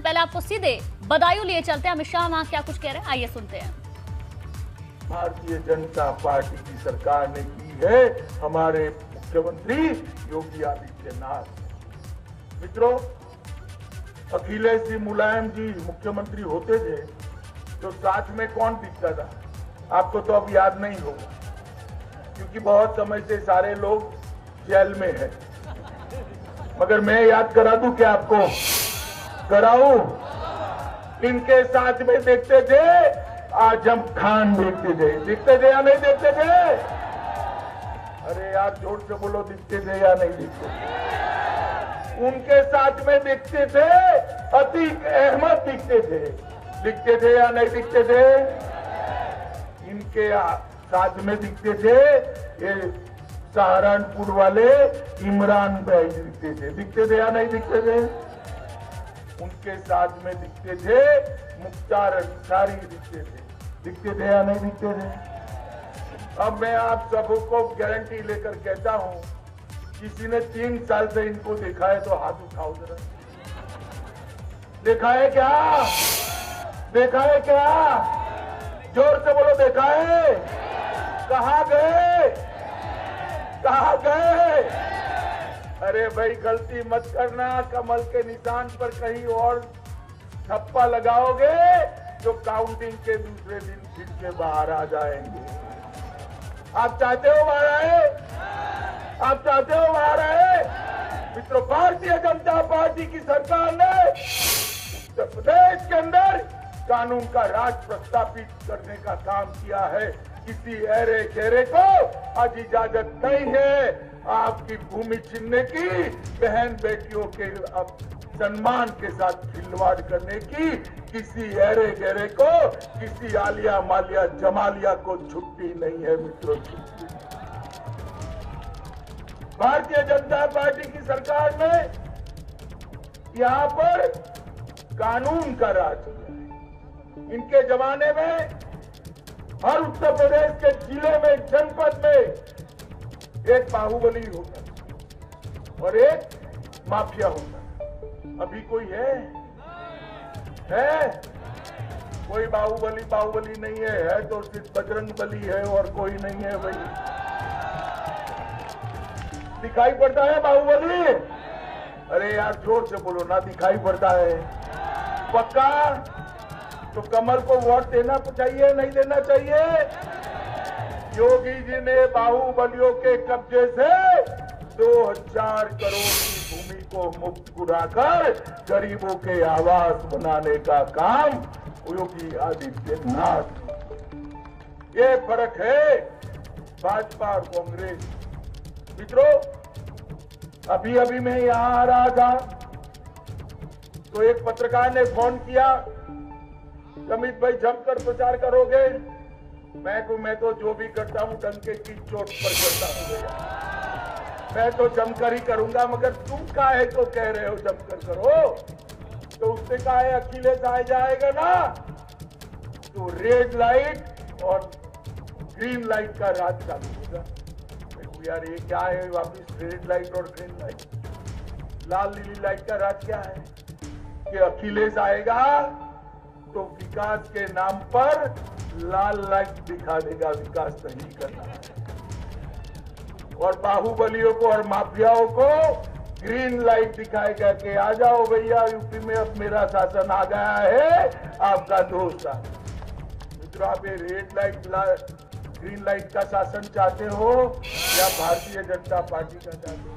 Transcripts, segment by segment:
पहले आपको सीधे बदायूं लिए चलते हैं। अमित शाह वहां क्या कुछ कह रहे हैं, आइए सुनते हैं। भारतीय जनता पार्टी की सरकार ने की है हमारे मुख्यमंत्री योगी आदित्यनाथ। मित्रों, अखिलेश जी, मुलायम जी मुख्यमंत्री होते थे तो साथ में कौन दिखता था? आपको तो अब याद नहीं होगा, क्योंकि बहुत समय से सारे लोग जेल में हैं। मगर मैं याद करा दूं क्या आपको? कराऊं? इनके साथ में देखते थे आजम खान, दिखते थे या नहीं दिखते थे? अरे यार जोर से बोलो, दिखते थे या नहीं दिखते थे? उनके साथ में दिखते थे अतीक अहमद, दिखते थे या नहीं दिखते थे? इनके साथ में दिखते थे ये सहारनपुर वाले इमरान भाई, दिखते थे या नहीं दिखते थे? उनके साथ में दिखते थे मुख्तार अंसारी, दिखते थे या नहीं दिखते थे? अब मैं आप सबको गारंटी लेकर कहता हूं, किसी ने 3 साल से इनको देखा है तो हाथ उठाओ जरा। देखा है क्या? देखा है क्या? जोर से बोलो, देखा है? कहां गए? कहां गए? अरे भाई गलती मत करना, कमल के निशान पर कहीं और ठप्पा लगाओगे जो काउंटिंग के दूसरे दिन फिर के बाहर आ जाएंगे। आप चाहते हो बाहर आए? आप चाहते हो बाहर आए? मित्रों, भारतीय जनता पार्टी की सरकार ने उत्तर प्रदेश के अंदर कानून का राज प्रस्थापित करने का काम किया है। किसी ऐरे गहरे को आज इजाजत नहीं है आपकी भूमि छीनने की, बहन बेटियों के सम्मान के साथ खिलवाड़ करने की। किसी ऐरे गहरे को, किसी आलिया मालिया जमालिया को छुट्टी नहीं है मित्रों। भारतीय जनता पार्टी की सरकार ने यहां पर कानून का राज किया है। इनके जमाने में हर उत्तर प्रदेश के जिले में, जनपद में एक बाहुबली होता और एक माफिया होता। अभी कोई है? कोई बाहुबली नहीं है तो सिर्फ बजरंग बली है और कोई नहीं है भाई। दिखाई पड़ता है बाहुबली? अरे यार जोर से बोलो ना, दिखाई पड़ता है? पक्का? तो कमल को वोट देना चाहिए, नहीं देना चाहिए? योगी जी ने बाहुबलियों के कब्जे से 2000 करोड़ की भूमि को मुक्त कराकर गरीबों के आवास बनाने का काम योगी आदित्यनाथ। ये फर्क है भाजपा और कांग्रेस। मित्रों, अभी मैं यहां आ रहा था तो एक पत्रकार ने फोन किया, अमित भाई जमकर प्रचार करोगे? मैं तो जो भी करता हूं डंके की चोट पर करता हूं भैया। मैं तो जमकर ही करूंगा, मगर तुम काहे को कह रहे हो जमकर करो? तो उसने कहा है अखिलेश आ जाएगा ना तो रेड लाइट और ग्रीन लाइट का राज चालू होगा। यार ये क्या है वापिस रेड लाइट और ग्रीन लाइट? लाल नीली लाइट का राज क्या है? कि अखिलेश आएगा तो विकास के नाम पर लाल लाइट दिखा देगा, विकास नहीं करना है। और बाहुबलियों को और माफियाओं को ग्रीन लाइट दिखाएगा कि आ जाओ भैया, यूपी में अब मेरा शासन आ गया है, आपका दोस्त आ। मित्रों, आप ये रेड लाइट ग्रीन लाइट का शासन चाहते हो या भारतीय जनता पार्टी का चाहते हो?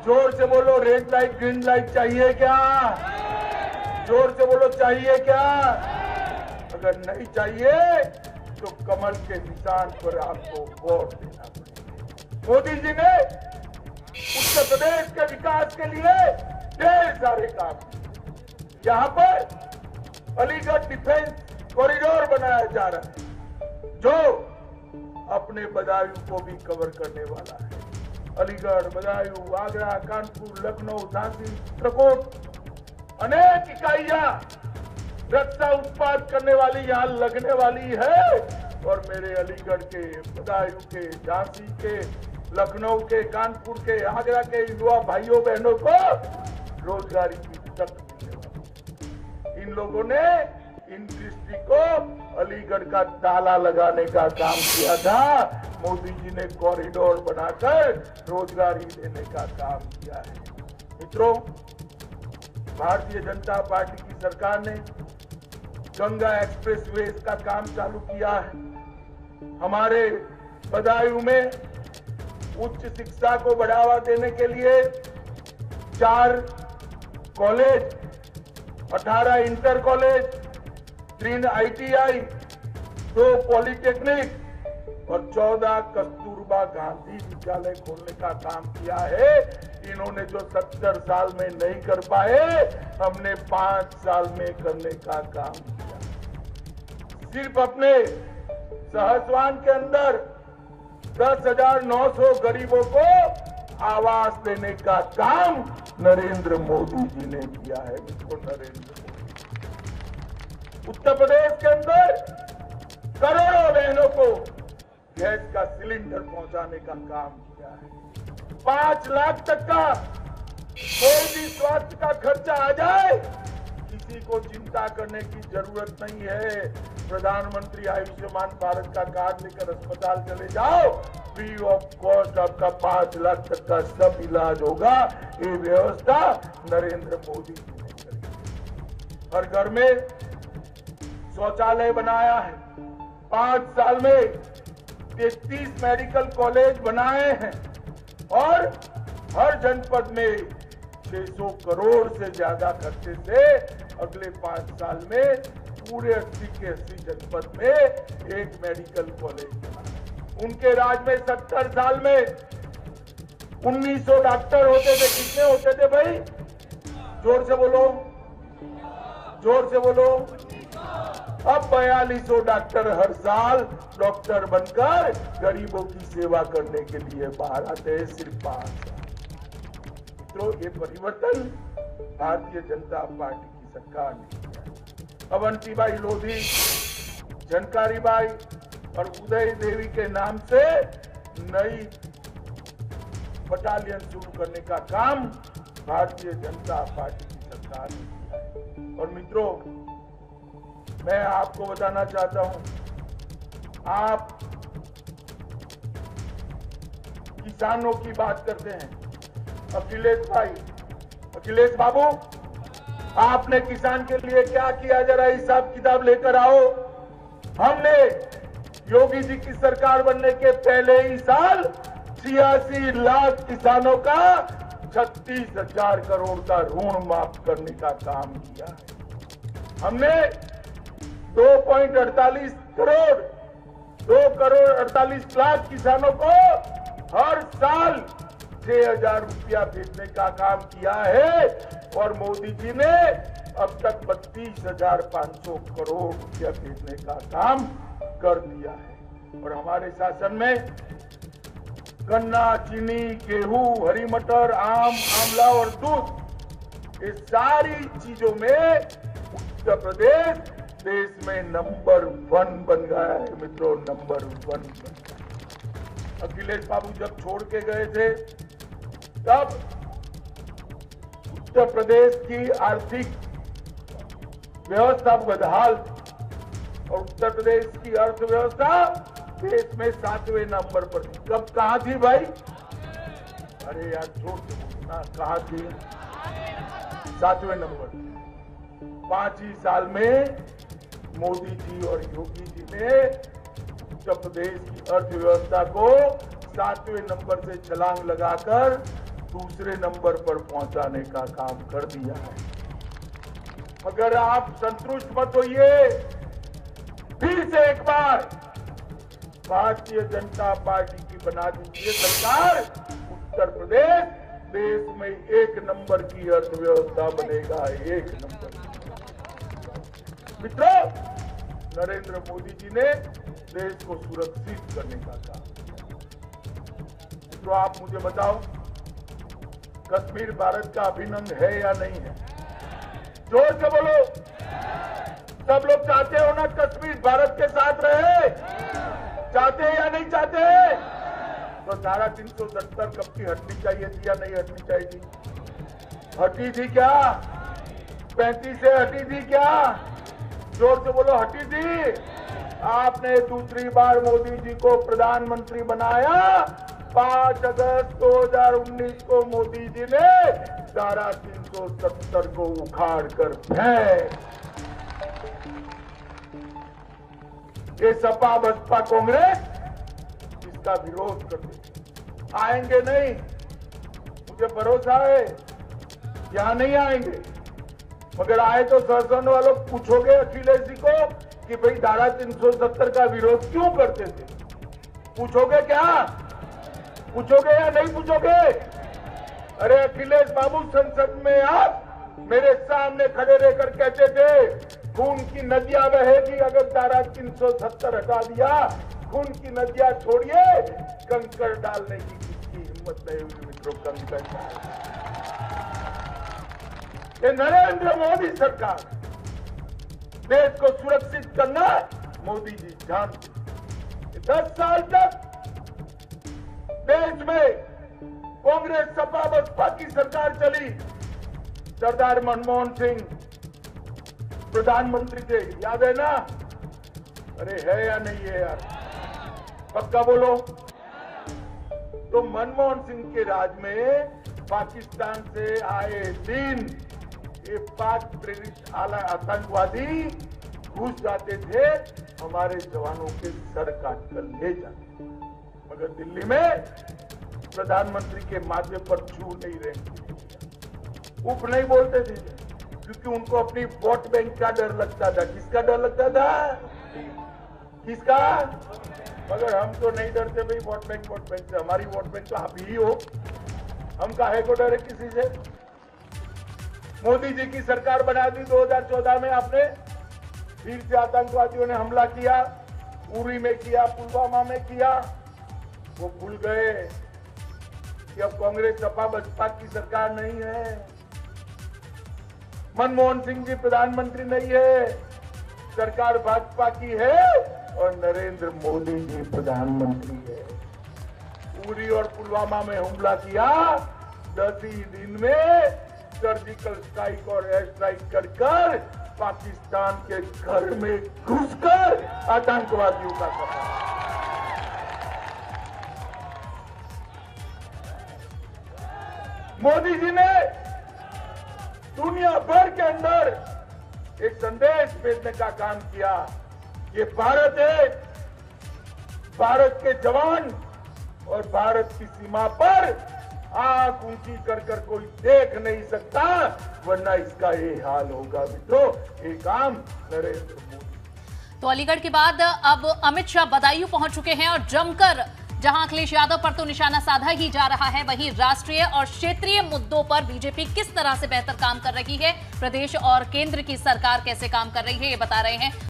जोर से बोलो, रेड लाइट ग्रीन लाइट चाहिए क्या? जोर से बोलो, चाहिए क्या? अगर नहीं चाहिए तो कमल के निशान पर आपको वोट देना पड़ेगा। मोदी जी ने उत्तर प्रदेश के विकास के लिए ढेर सारे काम किए। यहां पर अलीगढ़ डिफेंस कॉरिडोर बनाया जा रहा है जो अपने बदायूं को भी कवर करने वाला है। अलीगढ़, बदायूं, आगरा, कानपुर, लखनऊ, झांसी, चित्रकूट अनेक इकाइयां रक्षा उत्पाद करने वाली यहां लगने वाली है। और मेरे अलीगढ़ के, बदायूं के, झांसी के, लखनऊ के, कानपुर के, आगरा के युवा भाइयों बहनों को रोजगारी की तक मिलने वाली। इन लोगों ने इंडस्ट्री को अलीगढ़ का ताला लगाने का काम किया था। मोदी जी ने कॉरिडोर बनाकर रोजगारी देने का काम किया है। मित्रों, भारतीय जनता पार्टी की सरकार ने गंगा एक्सप्रेसवे का काम चालू किया है। हमारे बदायूं में उच्च शिक्षा को बढ़ावा देने के लिए 4 college, 18 inter college, 3 ITI, 2 polytechnic और 14 कस्तूरबा गांधी विद्यालय खोलने का काम किया है। इन्होंने जो 70 साल में नहीं कर पाए, हमने 5 साल में करने का काम किया। सिर्फ अपने सहसवान के अंदर 10,900 गरीबों को आवास देने का काम नरेंद्र मोदी जी ने किया है। मित्रों, नरेंद्र मोदी उत्तर प्रदेश के अंदर करोड़ों बहनों को गैस का सिलेंडर पहुंचाने का काम किया है। 5 लाख तक का कोई भी स्वास्थ्य का खर्चा आ जाए, किसी को चिंता करने की जरूरत नहीं है। प्रधानमंत्री आयुष्मान भारत का कार्ड लेकर अस्पताल चले जाओ, फ्री ऑफ कॉस्ट आपका 5 लाख तक का सब इलाज होगा। ये व्यवस्था नरेंद्र मोदी जी ने करी। हर घर में शौचालय बनाया है। 5 साल में 33 मेडिकल कॉलेज बनाए हैं और हर जनपद में 600 करोड़ से ज्यादा खर्चे से अगले 5 साल में पूरे 80 के 80 जनपद में एक मेडिकल कॉलेज बना। उनके राज में 70 साल में 1900 डॉक्टर होते थे। कितने होते थे भाई? जोर से बोलो, जोर से बोलो। अब 4200 डॉक्टर हर साल डॉक्टर बनकर गरीबों की सेवा करने के लिए बाहर आते हैं। सिर्फ 5 साल। मित्रों, ये परिवर्तन भारतीय जनता पार्टी की सरकार ने किया है। अवंतीबाई लोधी, झनकारीबाई और उदय देवी के नाम से नई बटालियन शुरू करने का काम भारतीय जनता पार्टी की सरकार ने किया है। और मित्रों, मैं आपको बताना चाहता हूं, आप किसानों की बात करते हैं। अखिलेश भाई, अखिलेश बाबू, आपने किसान के लिए क्या किया, जरा हिसाब किताब लेकर आओ। हमने योगी जी की सरकार बनने के पहले ही साल 86 लाख किसानों का 36,000 करोड़ का ऋण माफ करने का काम किया है। हमने 2.48 करोड़ 2 करोड़ 48 लाख किसानों को हर साल 6,000 रुपया भेजने का काम किया है। और मोदी जी ने अब तक 32,500 करोड़ रुपया भेजने का काम कर दिया है। और हमारे शासन में गन्ना, चीनी, गेहूं, हरी मटर, आम, आंवला और दूध, ये सारी चीजों में उत्तर प्रदेश देश में नंबर 1 बन गया है। मित्रों, नंबर 1 बन गया। अखिलेश बाबू जब छोड़ के गए थे, तब उत्तर प्रदेश की आर्थिक व्यवस्था बदहाल और उत्तर प्रदेश की अर्थव्यवस्था देश में 7वें नंबर पर थी। कब कहां थी भाई? अरे यार, छोड़ दो ना, कहां थी? 7वें नंबर। 5 ही साल में मोदी जी और योगी जी ने उत्तर प्रदेश की अर्थव्यवस्था को 7वें नंबर से छलांग लगाकर दूसरे नंबर पर पहुंचाने का काम कर दिया है। अगर आप संतुष्ट मत होइए, फिर से एक बार भारतीय जनता पार्टी की बना दीजिए सरकार। उत्तर प्रदेश देश में 1 नंबर की अर्थव्यवस्था बनेगा, 1 नंबर। मित्रों, नरेंद्र मोदी जी ने देश को सुरक्षित करने का काम किया। मित्रों, आप मुझे बताओ, कश्मीर भारत का अभिन्न अंग है या नहीं है? जोर से बोलो। सब लोग चाहते हो ना कश्मीर भारत के साथ रहे? चाहते हैं या नहीं चाहते? तो धारा 370 कब की हटनी चाहिए थी या नहीं हटनी चाहिए थी? हटी थी क्या? 35 से हटी थी क्या? जोर से बोलो, हटी थी? आपने दूसरी बार मोदी जी को प्रधानमंत्री बनाया। 5 अगस्त 2019 को मोदी जी ने धारा 370 को उखाड़ कर फेंक। ये सपा बसपा कांग्रेस इसका विरोध करते आएंगे नहीं, मुझे भरोसा है यहां नहीं आएंगे। मगर आए तो संसद वालों पूछोगे अखिलेश जी को कि भाई धारा 370 का विरोध क्यों करते थे? पूछोगे क्या? पूछोगे या नहीं पूछोगे? अरे अखिलेश बाबू, संसद में आप मेरे सामने खड़े रहकर कहते थे खून की नदियां बहेगी अगर धारा 370 हटा दिया। खून की नदियां छोड़िए, कंकड़ डालने की किसकी हिम्मत नहीं हुई मित्रों। कंकड़ ये नरेंद्र मोदी सरकार, देश को सुरक्षित करना मोदी जी जानते। 10 साल तक देश में कांग्रेस सपा बसपा की सरकार चली। सरदार मनमोहन सिंह प्रधानमंत्री थे, याद है ना? अरे है या नहीं है यार? पक्का बोलो। तो मनमोहन सिंह के राज में पाकिस्तान से आए दिन ये पाक प्रेरित आतंकवादी घुस जाते थे, हमारे जवानों के सर काट कर ले जाते। मगर दिल्ली में प्रधानमंत्री के माथे पर छू नहीं रहे, उफ नहीं बोलते थे, क्योंकि उनको अपनी वोट बैंक का डर लगता था। किसका डर लगता था? किसका? मगर हम तो नहीं डरते भाई वोट बैंक से। हमारी वोट बैंक तो आप ही हो, हम काहे को डरे किसी से? मोदी जी की सरकार बना दी 2014 में आपने, फिर से आतंकवादियों ने हमला किया, उरी में किया, पुलवामा में किया। वो भूल गए कि अब कांग्रेस सपा बसपा की सरकार नहीं है, मनमोहन सिंह जी प्रधानमंत्री नहीं है, सरकार भाजपा की है और नरेंद्र मोदी जी प्रधानमंत्री है। उरी और पुलवामा में हमला किया, 10 ही दिन में सर्जिकल स्ट्राइक और एयर स्ट्राइक कर पाकिस्तान के घर में घुसकर आतंकवादियों का सफाया। मोदी जी ने दुनिया भर के अंदर एक संदेश भेजने का काम किया। ये भारत है, भारत के जवान और भारत की सीमा पर आंख ऊंची कर कोई देख नहीं सकता, वरना इसका ये हाल होगा मित्रों। ये काम नरेंद्र मोदी। तो अलीगढ़ के बाद अब अमित शाह बदायूं पहुंच चुके हैं और जमकर जहां अखिलेश यादव पर तो निशाना साधा ही जा रहा है, वहीं राष्ट्रीय और क्षेत्रीय मुद्दों पर बीजेपी किस तरह से बेहतर काम कर रही है, प्रदेश और केंद्र की सरकार कैसे काम कर रही है, ये बता रहे हैं